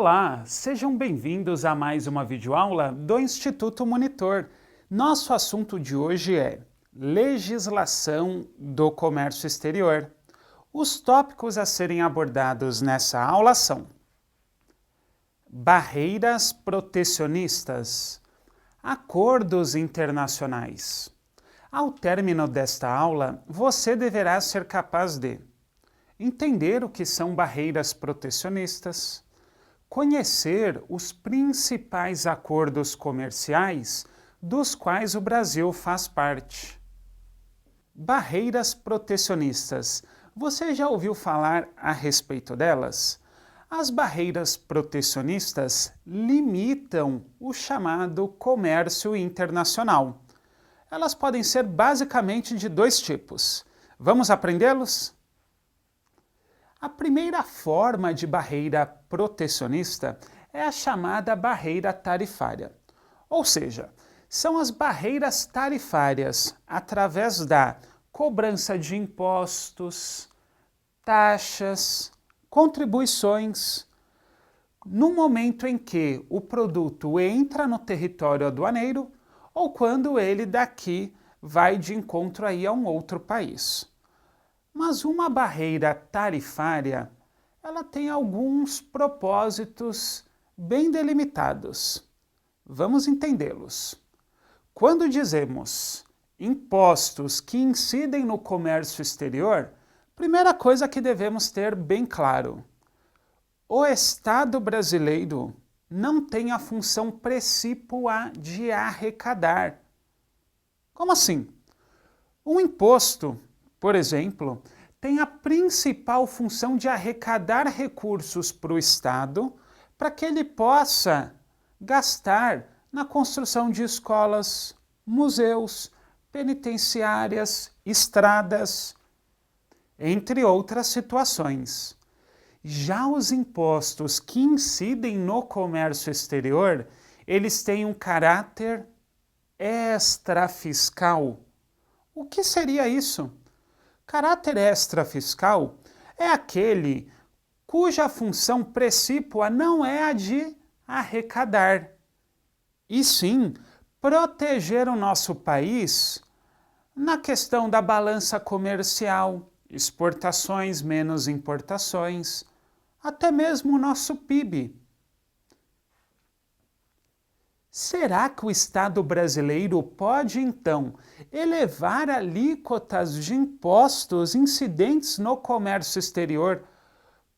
Olá, sejam bem-vindos a mais uma videoaula do Instituto Monitor. Nosso assunto de hoje é legislação do comércio exterior. Os tópicos a serem abordados nessa aula são barreiras protecionistas, acordos internacionais. Ao término desta aula, você deverá ser capaz de entender o que são barreiras protecionistas, conhecer os principais acordos comerciais dos quais o Brasil faz parte. Barreiras protecionistas. Você já ouviu falar a respeito delas? As barreiras protecionistas limitam o chamado comércio internacional. Elas podem ser basicamente de dois tipos. Vamos aprendê-los? A primeira forma de barreira protecionista é a chamada barreira tarifária. Ou seja, são as barreiras tarifárias através da cobrança de impostos, taxas, contribuições, no momento em que o produto entra no território aduaneiro ou quando ele daqui vai de encontro aí a um outro país. Mas uma barreira tarifária, ela tem alguns propósitos bem delimitados. Vamos entendê-los. Quando dizemos impostos que incidem no comércio exterior, primeira coisa que devemos ter bem claro: o Estado brasileiro não tem a função precípua de arrecadar. Como assim? Um imposto, por exemplo, tem a principal função de arrecadar recursos para o Estado para que ele possa gastar na construção de escolas, museus, penitenciárias, estradas, entre outras situações. Já os impostos que incidem no comércio exterior, eles têm um caráter extrafiscal. O que seria isso? Caráter extrafiscal é aquele cuja função precípua não é a de arrecadar, e sim proteger o nosso país na questão da balança comercial, exportações menos importações, até mesmo o nosso PIB. Será que o Estado brasileiro pode, então, elevar alíquotas de impostos incidentes no comércio exterior,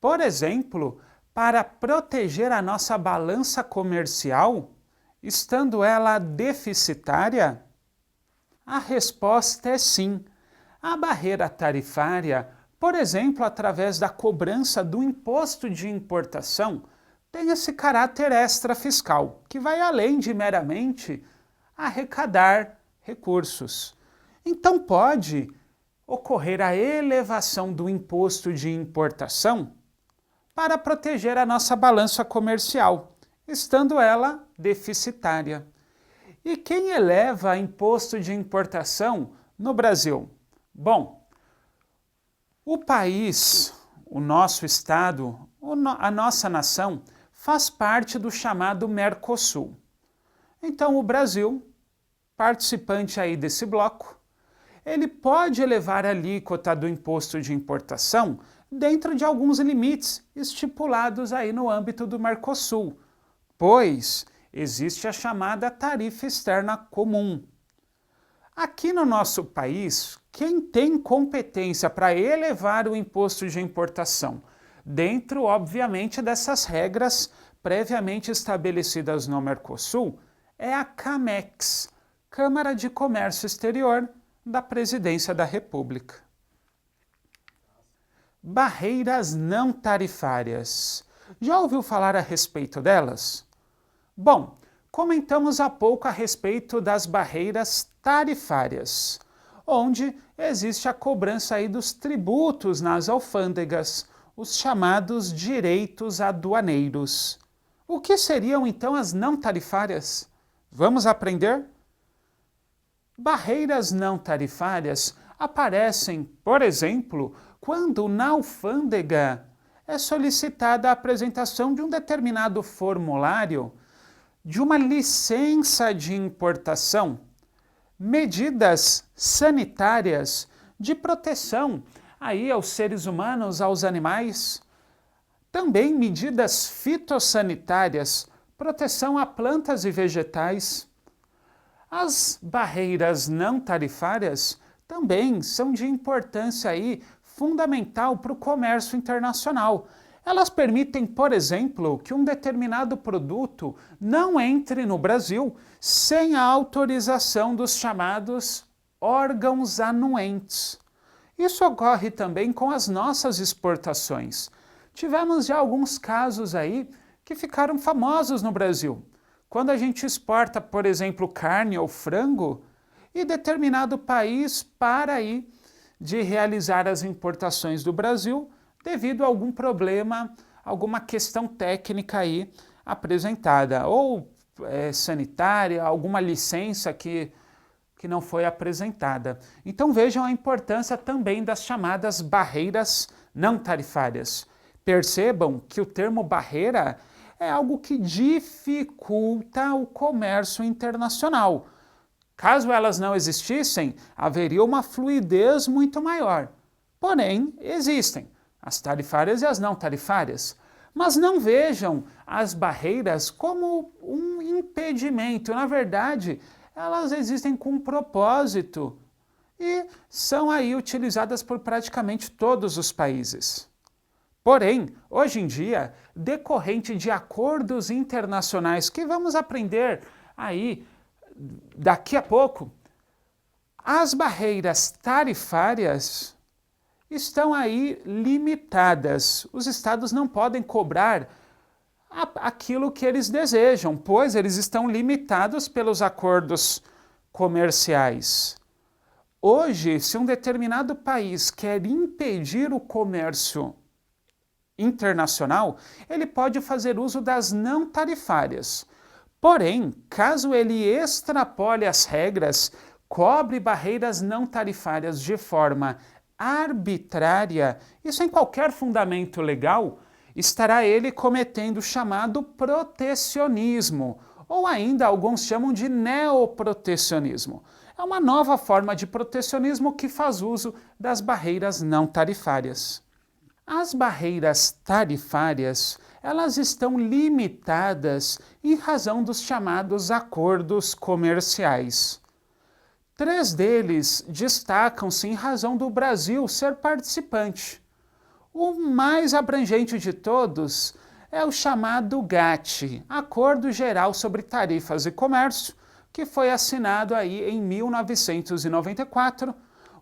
por exemplo, para proteger a nossa balança comercial, estando ela deficitária? A resposta é sim. A barreira tarifária, por exemplo, através da cobrança do imposto de importação, tem esse caráter extrafiscal, que vai além de meramente arrecadar recursos. Então pode ocorrer a elevação do imposto de importação para proteger a nossa balança comercial, estando ela deficitária. E quem eleva imposto de importação no Brasil? Bom, o país, o nosso estado, a nossa nação, faz parte do chamado Mercosul. Então o Brasil, participante aí desse bloco, ele pode elevar a alíquota do imposto de importação dentro de alguns limites estipulados aí no âmbito do Mercosul, pois existe a chamada tarifa externa comum. Aqui no nosso país, quem tem competência para elevar o imposto de importação, dentro, obviamente, dessas regras previamente estabelecidas no Mercosul, é a CAMEX, Câmara de Comércio Exterior da Presidência da República. Barreiras não tarifárias. Já ouviu falar a respeito delas? Bom, comentamos há pouco a respeito das barreiras tarifárias, onde existe a cobrança aí dos tributos nas alfândegas, os chamados direitos aduaneiros. O que seriam então as não tarifárias? Vamos aprender? Barreiras não tarifárias aparecem, por exemplo, quando na alfândega é solicitada a apresentação de um determinado formulário de uma licença de importação, medidas sanitárias de proteção aí aos seres humanos, aos animais, também medidas fitossanitárias, proteção a plantas e vegetais. As barreiras não tarifárias também são de importância aí fundamental para o comércio internacional. Elas permitem, por exemplo, que um determinado produto não entre no Brasil sem a autorização dos chamados órgãos anuentes. Isso ocorre também com as nossas exportações. Tivemos já alguns casos aí que ficaram famosos no Brasil. Quando a gente exporta, por exemplo, carne ou frango, e determinado país para aí de realizar as importações do Brasil devido a algum problema, alguma questão técnica aí apresentada, ou sanitária, alguma licença que não foi apresentada. Então vejam a importância também das chamadas barreiras não tarifárias. Percebam que o termo barreira é algo que dificulta o comércio internacional. Caso elas não existissem, haveria uma fluidez muito maior. Porém, existem as tarifárias e as não tarifárias. Mas não vejam as barreiras como um impedimento. Na verdade, elas existem com um propósito e são aí utilizadas por praticamente todos os países. Porém, hoje em dia, decorrente de acordos internacionais que vamos aprender aí daqui a pouco, as barreiras tarifárias estão aí limitadas. Os estados não podem cobrar aquilo que eles desejam, pois eles estão limitados pelos acordos comerciais. Hoje, se um determinado país quer impedir o comércio internacional, ele pode fazer uso das não tarifárias. Porém, caso ele extrapole as regras, cobre barreiras não tarifárias de forma arbitrária, isso em qualquer fundamento legal, estará ele cometendo o chamado protecionismo, ou ainda alguns chamam de neoprotecionismo. É uma nova forma de protecionismo que faz uso das barreiras não tarifárias. As barreiras tarifárias, elas estão limitadas em razão dos chamados acordos comerciais. 3 deles destacam-se em razão do Brasil ser participante. O mais abrangente de todos é o chamado GATT, Acordo Geral sobre Tarifas e Comércio, que foi assinado aí em 1994,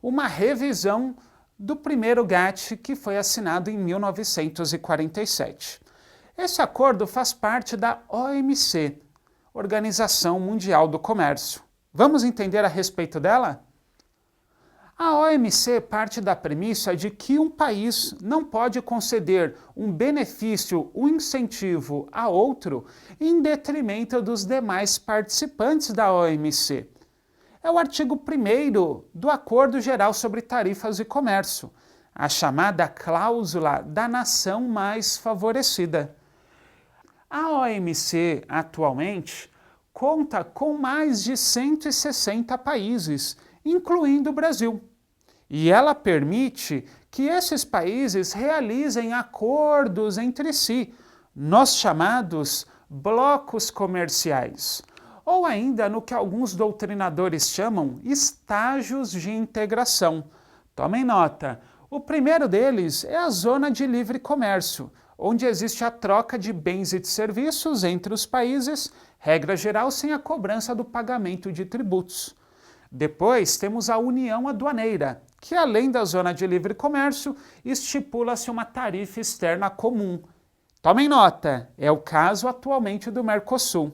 uma revisão do primeiro GATT que foi assinado em 1947. Esse acordo faz parte da OMC, Organização Mundial do Comércio. Vamos entender a respeito dela? A OMC parte da premissa de que um país não pode conceder um benefício, um incentivo a outro em detrimento dos demais participantes da OMC. É o artigo 1º do Acordo Geral sobre Tarifas e Comércio, a chamada cláusula da nação mais favorecida. A OMC, atualmente, conta com mais de 160 países, incluindo o Brasil. E ela permite que esses países realizem acordos entre si, nos chamados blocos comerciais, ou ainda no que alguns doutrinadores chamam estágios de integração. Tomem nota, o primeiro deles é a zona de livre comércio, onde existe a troca de bens e de serviços entre os países, regra geral sem a cobrança do pagamento de tributos. Depois temos a União Aduaneira, que além da zona de livre comércio, estipula-se uma tarifa externa comum. Tomem nota, é o caso atualmente do Mercosul.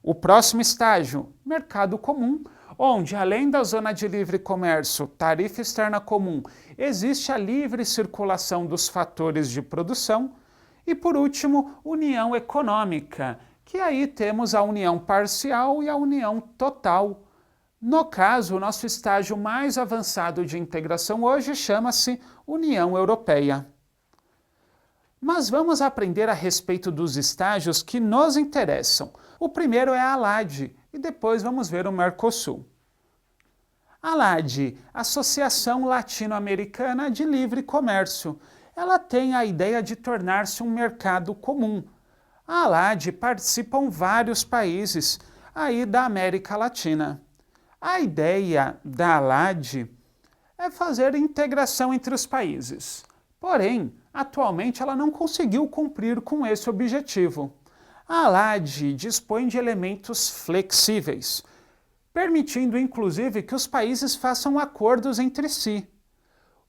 O próximo estágio, Mercado Comum, onde além da zona de livre comércio, tarifa externa comum, existe a livre circulação dos fatores de produção. E por último, União Econômica, que aí temos a união parcial e a união total. No caso, o nosso estágio mais avançado de integração hoje chama-se União Europeia. Mas vamos aprender a respeito dos estágios que nos interessam. O primeiro é a ALAD e depois vamos ver o Mercosul. A ALAD, Associação Latino-Americana de Livre Comércio, ela tem a ideia de tornar-se um mercado comum. A ALAD participam vários países aí da América Latina. A ideia da ALAD é fazer integração entre os países. Porém, atualmente ela não conseguiu cumprir com esse objetivo. A ALAD dispõe de elementos flexíveis, permitindo inclusive que os países façam acordos entre si.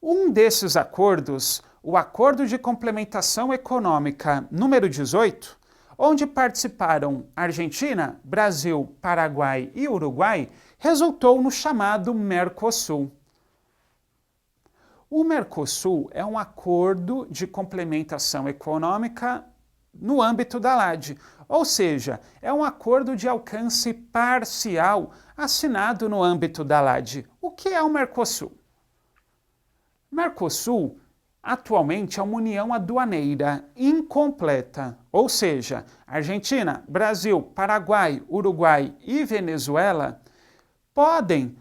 Um desses acordos, o Acordo de Complementação Econômica número 18, onde participaram Argentina, Brasil, Paraguai e Uruguai, resultou no chamado Mercosul. O Mercosul é um acordo de complementação econômica no âmbito da ALAD, ou seja, é um acordo de alcance parcial assinado no âmbito da ALAD. O que é o Mercosul? Mercosul atualmente é uma união aduaneira incompleta, ou seja, Argentina, Brasil, Paraguai, Uruguai e Venezuela podem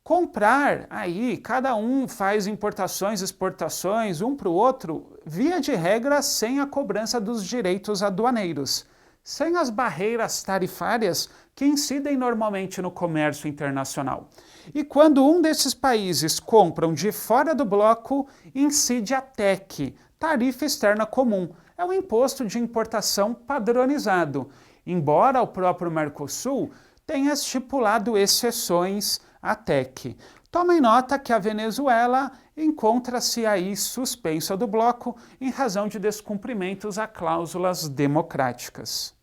comprar aí, cada um faz importações, exportações, um para o outro, via de regra sem a cobrança dos direitos aduaneiros, sem as barreiras tarifárias que incidem normalmente no comércio internacional. E quando um desses países compram de fora do bloco, incide a TEC, Tarifa Externa Comum. É um imposto de importação padronizado, embora o próprio Mercosul tenha estipulado exceções à TEC. Tomem nota que a Venezuela encontra-se aí suspensa do bloco em razão de descumprimentos a cláusulas democráticas.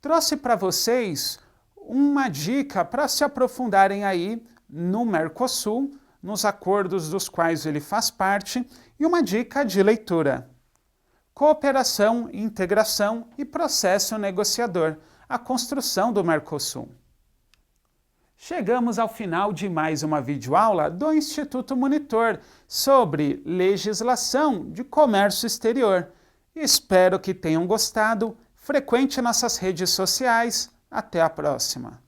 Trouxe para vocês uma dica para se aprofundarem aí no Mercosul, nos acordos dos quais ele faz parte, e uma dica de leitura. Cooperação, integração e processo negociador, a construção do Mercosul. Chegamos ao final de mais uma videoaula do Instituto Monitor sobre legislação de comércio exterior. Espero que tenham gostado. Frequente nossas redes sociais. Até a próxima!